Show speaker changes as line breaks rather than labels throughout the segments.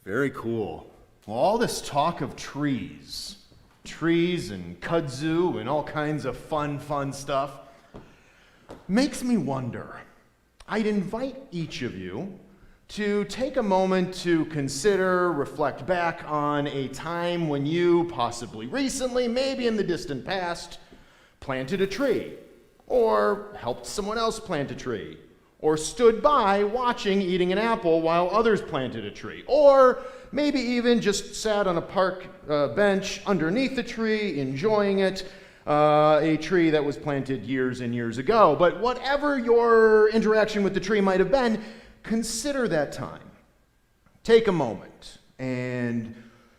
Very cool. Well, all this talk of trees and kudzu and all kinds of fun stuff makes me wonder. I'd invite each of you to take a moment to consider, reflect back on a time when you, possibly recently, maybe in the distant past, planted a tree, or helped someone else plant a tree, or stood by watching eating an apple while others planted a tree, or maybe even just sat on a park bench underneath the tree, enjoying it, a tree that was planted years and years ago. But whatever your interaction with the tree might have been, consider that time. Take a moment and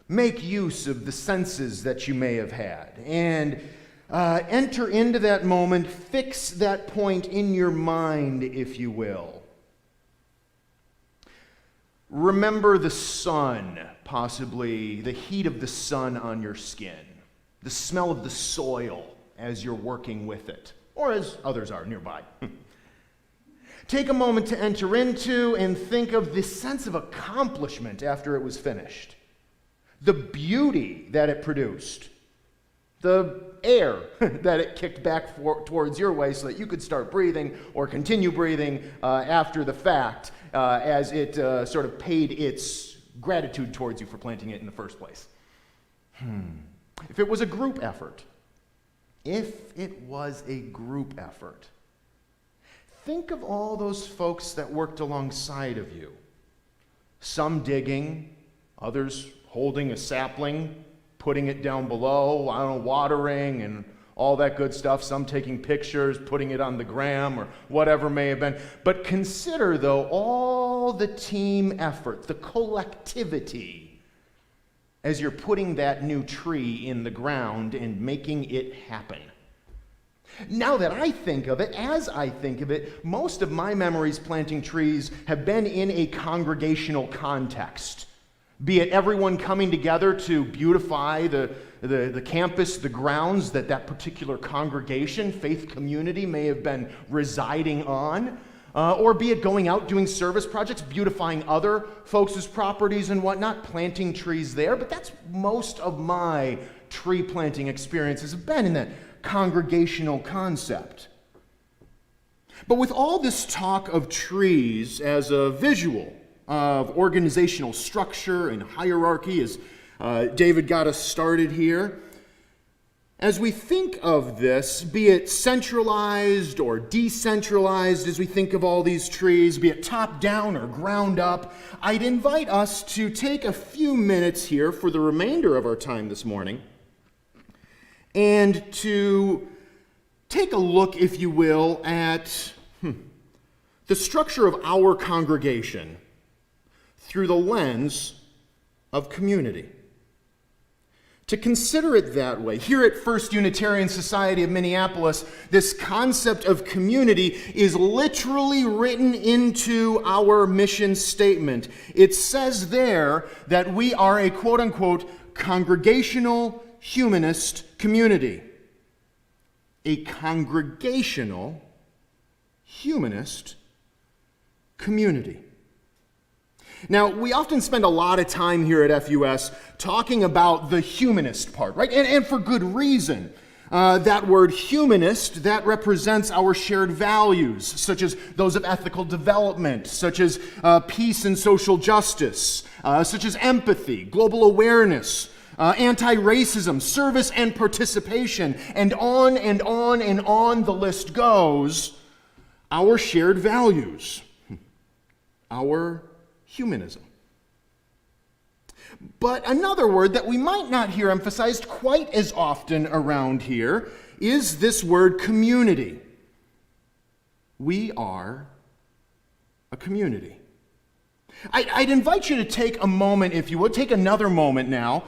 make use of the senses that you may have had, and enter into that moment, fix that point in your mind, if you will. Remember the sun, possibly the heat of the sun on your skin, the smell of the soil as you're working with it, or as others are nearby. Take a moment to enter into and think of the sense of accomplishment after it was finished, the beauty that it produced, the air that it kicked back towards your way so that you could start breathing or continue breathing after the fact as it sort of paid its gratitude towards you for planting it in the first place. If it was a group effort, think of all those folks that worked alongside of you. Some digging, others holding a sapling, putting it down below, watering and all that good stuff. Some taking pictures, putting it on the gram or whatever may have been. But consider, though, all the team effort, the collectivity, as you're putting that new tree in the ground and making it happen. Now that I think of it, as I think of it, most of my memories planting trees have been in a congregational context. Be it everyone coming together to beautify the campus, the grounds that particular congregation, faith community may have been residing on, or be it going out doing service projects, beautifying other folks' properties and whatnot, planting trees there. But that's most of my tree planting experiences have been in that congregational concept. But with all this talk of trees as a visual of organizational structure and hierarchy, as David got us started here, as we think of this, be it centralized or decentralized, as we think of all these trees, be it top down or ground up, I'd invite us to take a few minutes here for the remainder of our time this morning and to take a look, if you will, at the structure of our congregation through the lens of community. To consider it that way, here at FUS Unitarian Society of Minneapolis, this concept of community is literally written into our mission statement. It says there that we are a quote-unquote congregational humanist community. A congregational humanist community. Now, we often spend a lot of time here at FUS talking about the humanist part, right? And for good reason. That word humanist, that represents our shared values, such as those of ethical development, such as peace and social justice, such as empathy, global awareness, anti-racism, service and participation, and on and on and on the list goes. Our shared values, our humanism. But another word that we might not hear emphasized quite as often around here is this word community. We are a community. I'd invite you to take a moment, if you would, take another moment now.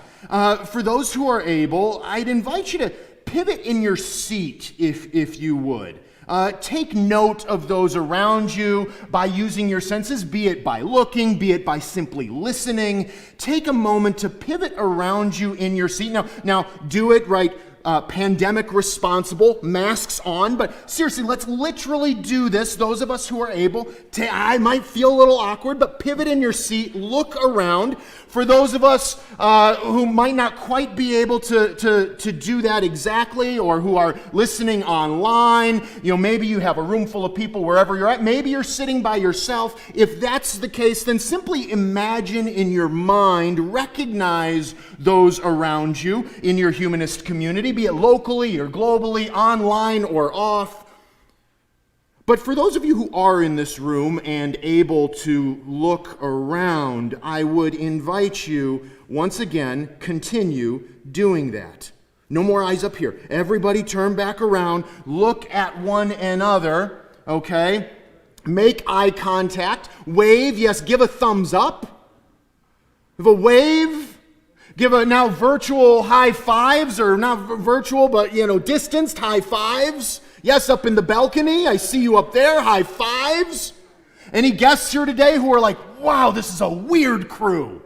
For those who are able, I'd invite you to pivot in your seat, if you would. Take note of those around you by using your senses, be it by looking, be it by simply listening. Take a moment to pivot around you in your seat. Now do it right pandemic responsible, masks on, but seriously, let's literally do this. Those of us who are able to, I might feel a little awkward, but pivot in your seat, look around. For those of us who might not quite be able to do that exactly, or who are listening online, maybe you have a room full of people wherever you're at, maybe you're sitting by yourself. If that's the case, then simply imagine in your mind, recognize those around you in your humanist community, be it locally or globally, online or off. But for those of you who are in this room and able to look around, I would invite you, once again, continue doing that. No more eyes up here. Everybody turn back around, look at one another, okay? Make eye contact, wave, yes, give a thumbs up. Give a wave. Give a now virtual high fives, or not virtual, but distanced high fives. Yes, up in the balcony, I see you up there, high fives. Any guests here today who are like, wow, this is a weird crew?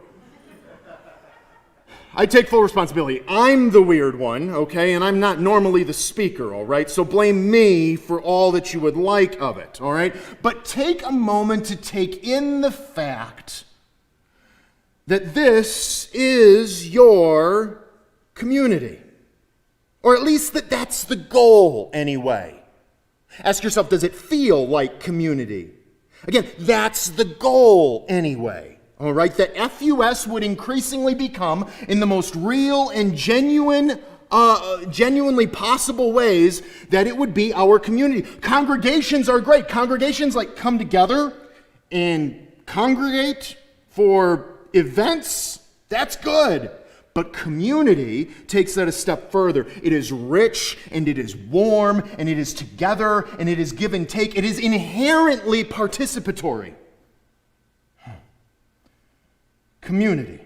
I take full responsibility. I'm the weird one, okay, and I'm not normally the speaker, all right? So blame me for all that you would like of it, all right? But take a moment to take in the fact that this is your community. Or at least that's the goal anyway. Ask yourself, does it feel like community? Again, that's the goal anyway. All right, that FUS would increasingly become, in the most real and genuinely possible ways, that it would be our community. Congregations are great. Congregations come together and congregate for events, that's good. But community takes that a step further. It is rich, and it is warm, and it is together, and it is give and take. It is inherently participatory. Community.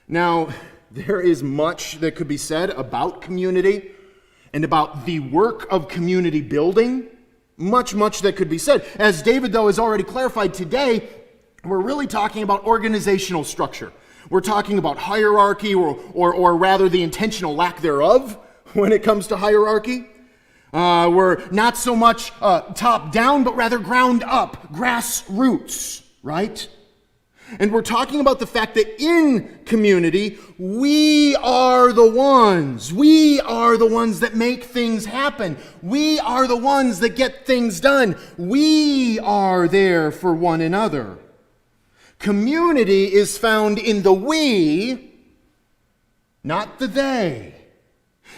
Now, there is much that could be said about community and about the work of community building. Much that could be said. As David, though, has already clarified today, we're really talking about organizational structure. We're talking about hierarchy, or rather the intentional lack thereof when it comes to hierarchy. We're not so much top down, but rather ground up, grassroots, right? And we're talking about the fact that in community, we are the ones that make things happen. We are the ones that get things done. We are there for one another. Community is found in the we, not the they.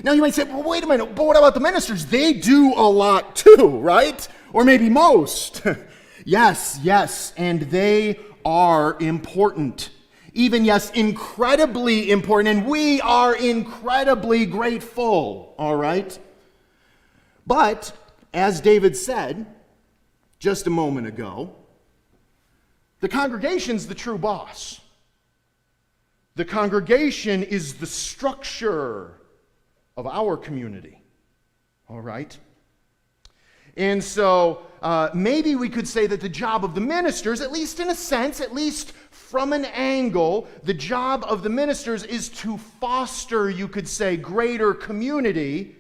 Now you might say, well, wait a minute, but what about the ministers? They do a lot too, right? Or maybe most. Yes, and they are important. Even, yes, incredibly important, and we are incredibly grateful, all right? But, as David said just a moment ago, the congregation's the true boss. The congregation is the structure of our community, all right? And so maybe we could say that the job of the ministers, at least in a sense, at least from an angle, the job of the ministers is to foster, you could say, greater community,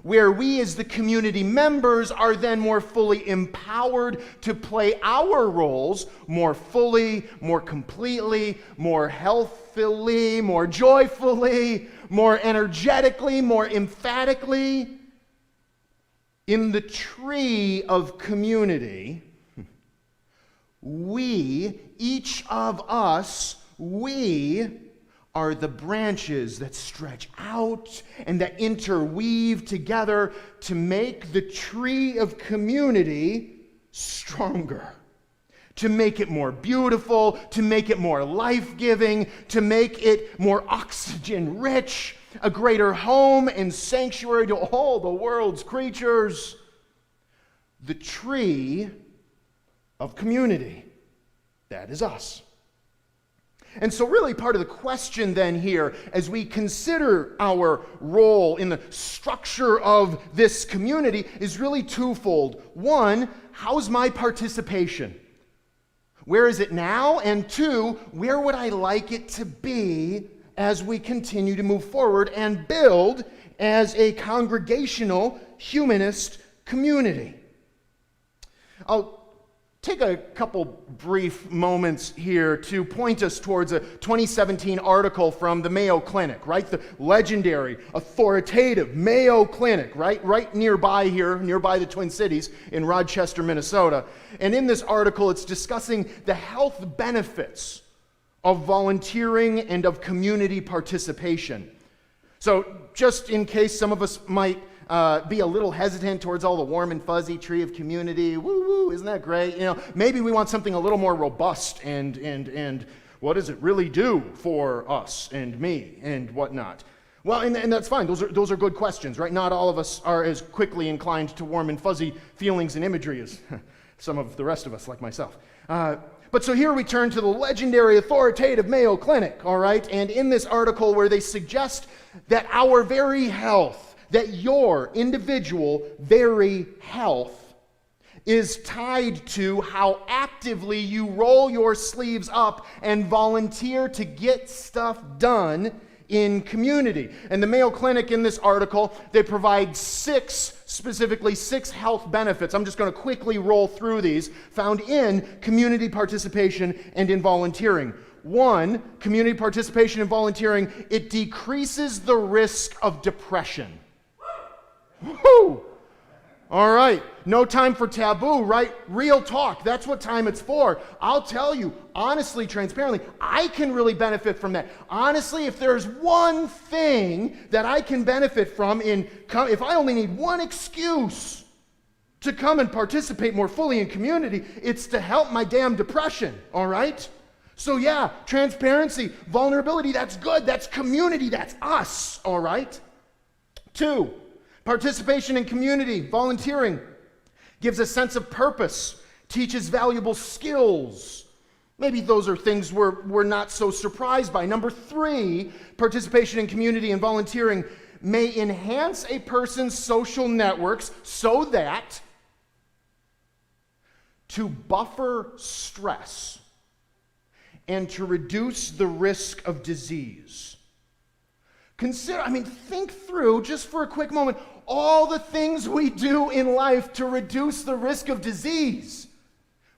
where we as the community members are then more fully empowered to play our roles more fully, more completely, more healthily, more joyfully, more energetically, more emphatically. In the tree of community, we, each of us, we are the branches that stretch out and that interweave together to make the tree of community stronger, to make it more beautiful, to make it more life-giving, to make it more oxygen-rich, a greater home and sanctuary to all the world's creatures. The tree of community, that is us. And so really part of the question then here, as we consider our role in the structure of this community, is really twofold. One, how's my participation? Where is it now? And two, where would I like it to be as we continue to move forward and build as a congregational humanist community. I'll take a couple brief moments here to point us towards a 2017 article from the Mayo Clinic, right? The legendary, authoritative Mayo Clinic, right nearby here, nearby the Twin Cities in Rochester, Minnesota. And in this article, it's discussing the health benefits of volunteering and of community participation. So just in case some of us might be a little hesitant towards all the warm and fuzzy tree of community, woo, isn't that great? You know, maybe we want something a little more robust and what does it really do for us and me and whatnot? Well, and that's fine. Those are good questions, right? Not all of us are as quickly inclined to warm and fuzzy feelings and imagery as some of the rest of us, like myself. But so here we turn to the legendary authoritative Mayo Clinic, all right? And in this article where they suggest that our very health, that your individual very health is tied to how actively you roll your sleeves up and volunteer to get stuff done in community. And the Mayo Clinic in this article, they provide specifically six health benefits. I'm just going to quickly roll through these, found in community participation and in volunteering. One, community participation and volunteering, it decreases the risk of depression. Woo! All right, no time for taboo, right? Real talk, that's what time it's for. I'll tell you, honestly, transparently, I can really benefit from that. Honestly, if there's one thing that I can benefit from if I only need one excuse to come and participate more fully in community, it's to help my damn depression, all right? So yeah, transparency, vulnerability, that's good, that's community, that's us, all right? Two, participation in community, volunteering, gives a sense of purpose, teaches valuable skills. Maybe those are things we're not so surprised by. Number three, participation in community and volunteering may enhance a person's social networks so that to buffer stress and to reduce the risk of disease. Think through, just for a quick moment, all the things we do in life to reduce the risk of disease.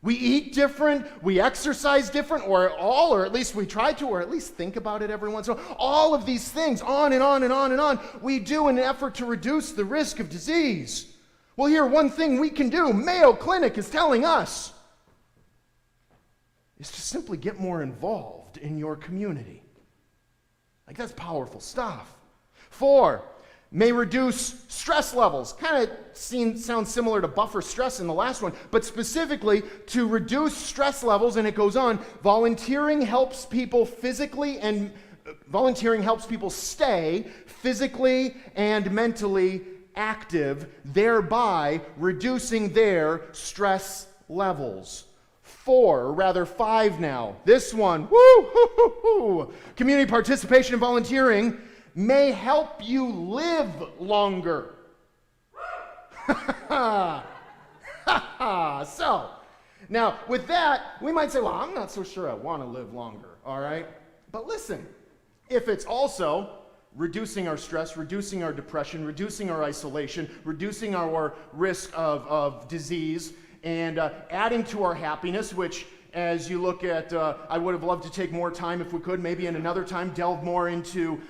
We eat different, we exercise different, or at least we try to, or at least think about it every once in a while. All of these things, on and on and on and on, we do in an effort to reduce the risk of disease. Well, here, one thing we can do, Mayo Clinic is telling us, is to simply get more involved in your community. Like, that's powerful stuff. 4, may reduce stress levels. Kind of sounds similar to buffer stress in the last one, but specifically to reduce stress levels, and it goes on, volunteering helps people stay physically and mentally active, thereby reducing their stress levels. 4, or rather 5 now. This one, community participation and volunteering may help you live longer. So, now with that, we might say, well, I'm not so sure I want to live longer, all right? But listen, if it's also reducing our stress, reducing our depression, reducing our isolation, reducing our risk of disease, and adding to our happiness, which, as you look at, I would have loved to take more time if we could, maybe in another time, delve more into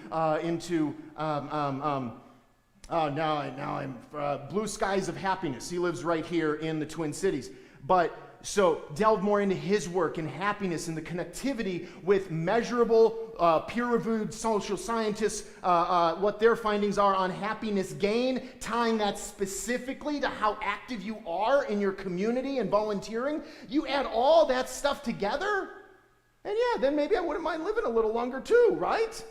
Blue Skies of Happiness. He lives right here in the Twin Cities. But so delve more into his work and happiness and the connectivity with measurable peer-reviewed social scientists, what their findings are on happiness gain, tying that specifically to how active you are in your community and volunteering. You add all that stuff together, and yeah, then maybe I wouldn't mind living a little longer too, right?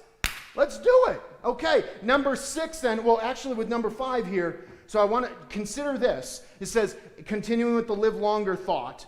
Let's do it. Okay, number 6 then, well, actually with number 5 here, so I want to consider this. It says, continuing with the live longer thought,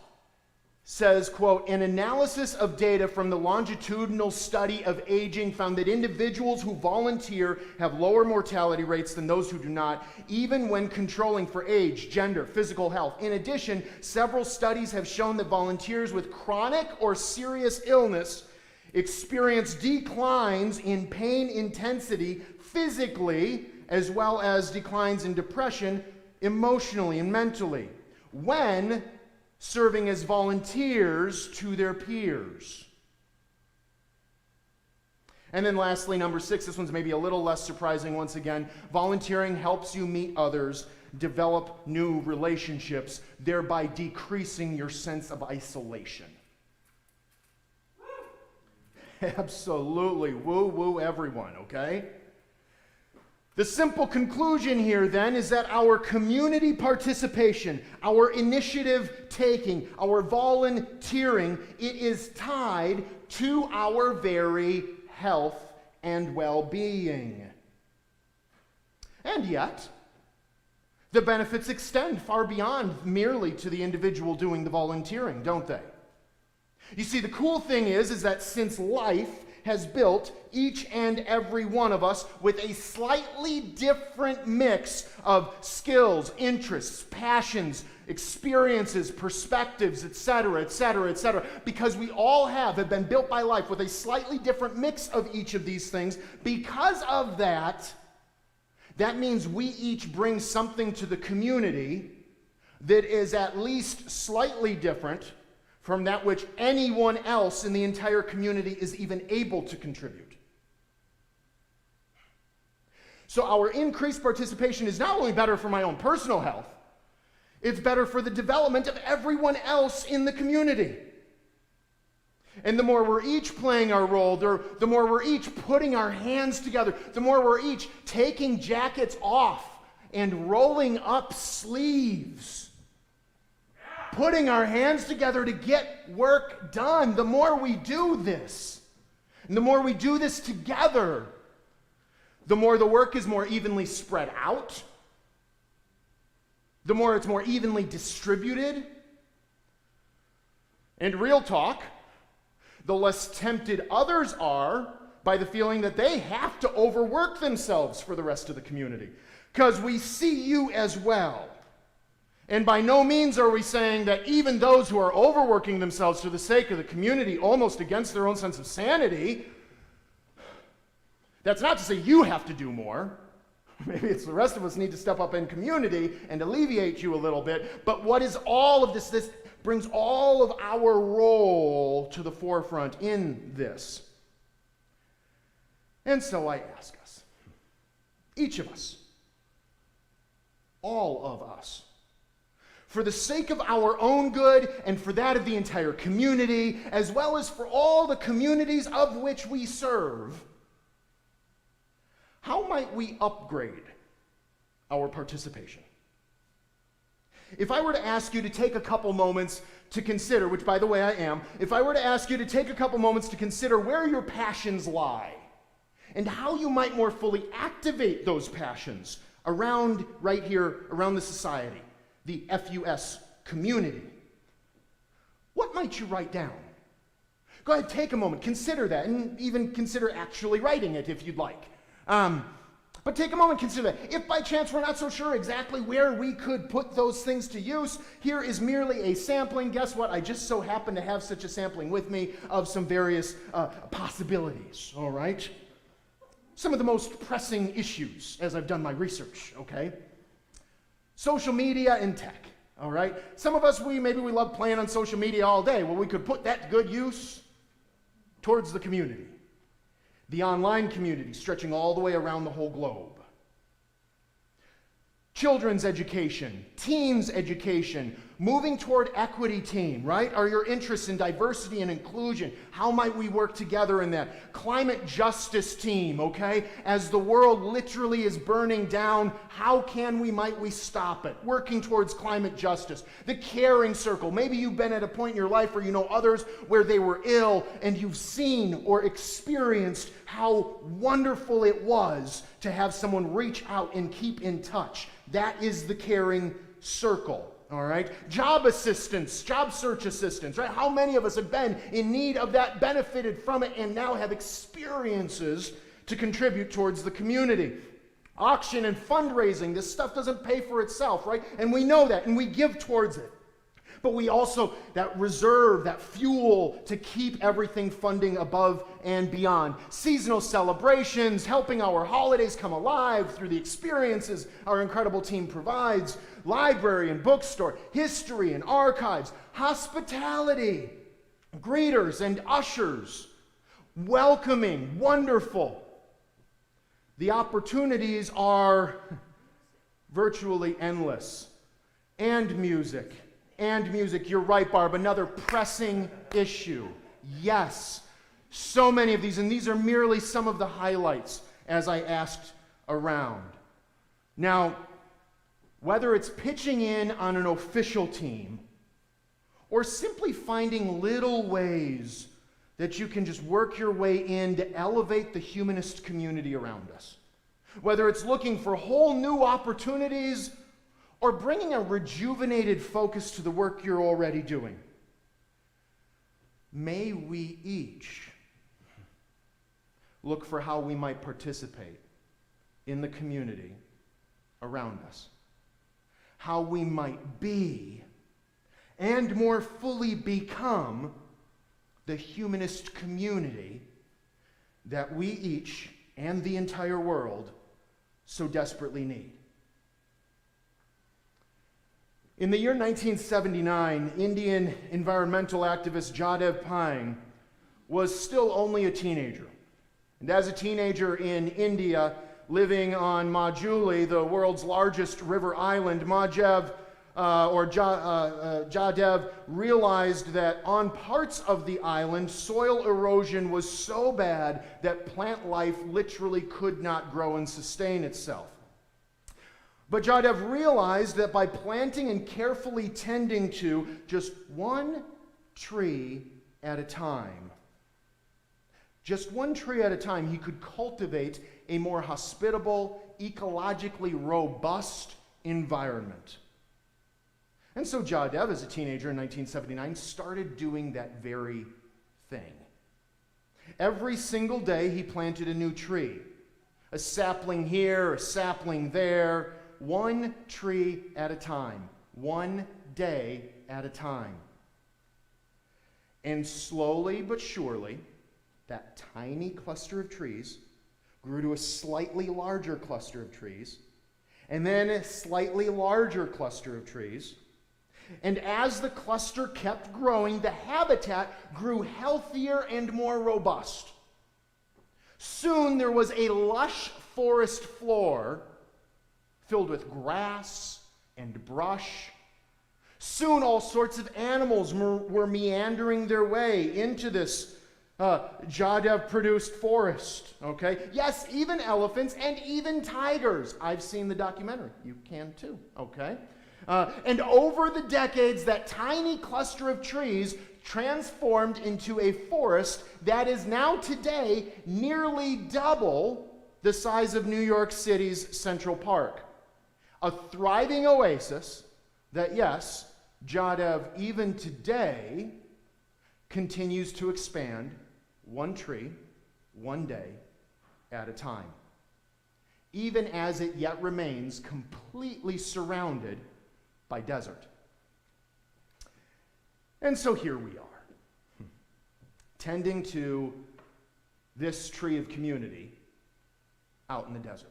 says, quote, an analysis of data from the longitudinal study of aging found that individuals who volunteer have lower mortality rates than those who do not, even when controlling for age, gender, physical health. In addition, several studies have shown that volunteers with chronic or serious illness experience declines in pain intensity physically, as well as declines in depression emotionally and mentally, when serving as volunteers to their peers. And then lastly, number 6, this one's maybe a little less surprising once again. Volunteering helps you meet others, develop new relationships, thereby decreasing your sense of isolation. Absolutely. Woo-woo everyone, okay? The simple conclusion here then is that our community participation, our initiative taking, our volunteering, it is tied to our very health and well-being. And yet, the benefits extend far beyond merely to the individual doing the volunteering, don't they? You see, the cool thing is that since life has built each and every one of us with a slightly different mix of skills, interests, passions, experiences, perspectives, etc., etc., etc., because we all have been built by life with a slightly different mix of each of these things. Because of that, that means we each bring something to the community that is at least slightly different from that which anyone else in the entire community is even able to contribute. So our increased participation is not only better for my own personal health, it's better for the development of everyone else in the community. And the more we're each playing our role, the more we're each putting our hands together, the more we're each taking jackets off and rolling up sleeves, putting our hands together to get work done. The more we do this, and the more we do this together, the more the work is more evenly spread out, the more it's more evenly distributed. And real talk, the less tempted others are by the feeling that they have to overwork themselves for the rest of the community, because we see you as well. And by no means are we saying that even those who are overworking themselves for the sake of the community, almost against their own sense of sanity, that's not to say you have to do more. Maybe it's the rest of us need to step up in community and alleviate you a little bit. But what is all of this? This brings all of our role to the forefront in this. And so I ask us, each of us, all of us, for the sake of our own good and for that of the entire community, as well as for all the communities of which we serve, how might we upgrade our participation? If I were to ask you to take a couple moments to consider, which by the way I am, if I were to ask you to take a couple moments to consider where your passions lie and how you might more fully activate those passions around right here, around the society, the FUS community, what might you write down? Go ahead, take a moment, consider that, and even consider actually writing it if you'd like. But take a moment, consider that. If by chance we're not so sure exactly where we could put those things to use, here is merely a sampling. Guess what? I just so happen to have such a sampling with me of some various possibilities, all right? Some of the most pressing issues as I've done my research, okay? Social media and tech, all right? Some of us, maybe we love playing on social media all day. Well, we could put that to good use towards the community. The online community stretching all the way around the whole globe. Children's education, teens education, moving toward equity team, right? Are your interests in diversity and inclusion? How might we work together in that? Climate justice team, okay? As the world literally is burning down, how might we stop it? Working towards climate justice. The caring circle. Maybe you've been at a point in your life where you know others where they were ill and you've seen or experienced how wonderful it was to have someone reach out and keep in touch. That is the caring circle. All right? Job assistance, job search assistance, right? How many of us have been in need of that, benefited from it, and now have experiences to contribute towards the community? Auction and fundraising, this stuff doesn't pay for itself, right? And we know that, and we give towards it. But we also, that reserve, that fuel to keep everything funding above and beyond. Seasonal celebrations, helping our holidays come alive through the experiences our incredible team provides. Library and bookstore, history and archives, hospitality, greeters and ushers, welcoming, wonderful. The opportunities are virtually endless. And music. You're right, Barb, another pressing issue. Yes, so many of these, and these are merely some of the highlights as I asked around. Now, whether it's pitching in on an official team or simply finding little ways that you can just work your way in to elevate the humanist community around us, whether it's looking for whole new opportunities or bringing a rejuvenated focus to the work you're already doing, may we each look for how we might participate in the community around us, how we might be and more fully become the humanist community that we each and the entire world so desperately need. In the year 1979, Indian environmental activist Jadev Paing was still only a teenager. And as a teenager in India, living on Majuli, the world's largest river island, Jadev realized that on parts of the island, soil erosion was so bad that plant life literally could not grow and sustain itself. But Jadev realized that by planting and carefully tending to just one tree at a time, just one tree at a time, he could cultivate a more hospitable, ecologically robust environment. And so Jadev, as a teenager in 1979, started doing that very thing. Every single day he planted a new tree. A sapling here, a sapling there, one tree at a time, one day at a time. And slowly but surely, that tiny cluster of trees grew to a slightly larger cluster of trees, and then a slightly larger cluster of trees. And as the cluster kept growing, the habitat grew healthier and more robust. Soon there was a lush forest floor filled with grass and brush. Soon all sorts of animals were meandering their way into this Jadev-produced forest, okay? Yes, even elephants and even tigers. I've seen the documentary. You can too, okay? And over the decades, that tiny cluster of trees transformed into a forest that is now today nearly double the size of New York City's Central Park. A thriving oasis that, yes, Jadev even today continues to expand one tree, one day at a time, even as it yet remains completely surrounded by desert. And so here we are, tending to this tree of community out in the desert.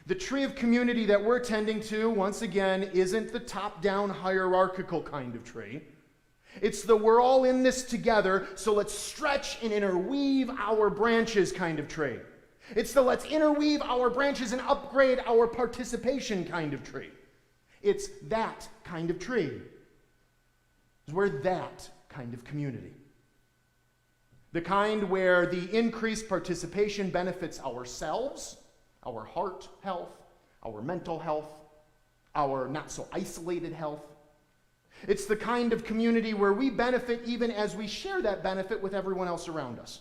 The tree of community that we're tending to, once again, isn't the top-down hierarchical kind of tree. It's the we're all in this together, so let's stretch and interweave our branches kind of tree. It's the let's interweave our branches and upgrade our participation kind of tree. It's that kind of tree. We're that kind of community. The kind where the increased participation benefits ourselves, our heart health, our mental health, our not so isolated health. It's the kind of community where we benefit even as we share that benefit with everyone else around us.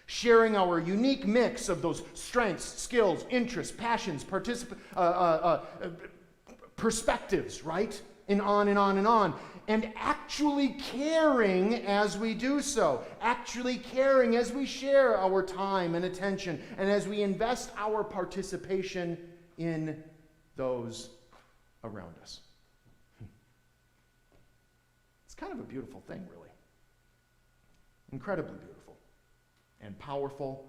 Sharing our unique mix of those strengths, skills, interests, passions, perspectives, right? And on and on and on. And actually caring as we do so. Actually caring as we share our time and attention and as we invest our participation in those around us. It's kind of a beautiful thing, really. Incredibly beautiful and powerful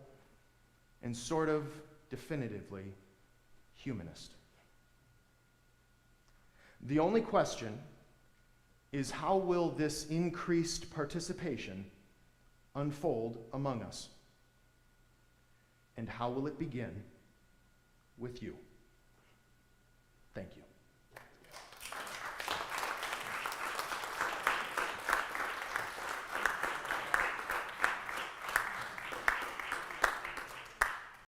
and sort of definitively humanist. The only question is, how will this increased participation unfold among us? And how will it begin with you? Thank you.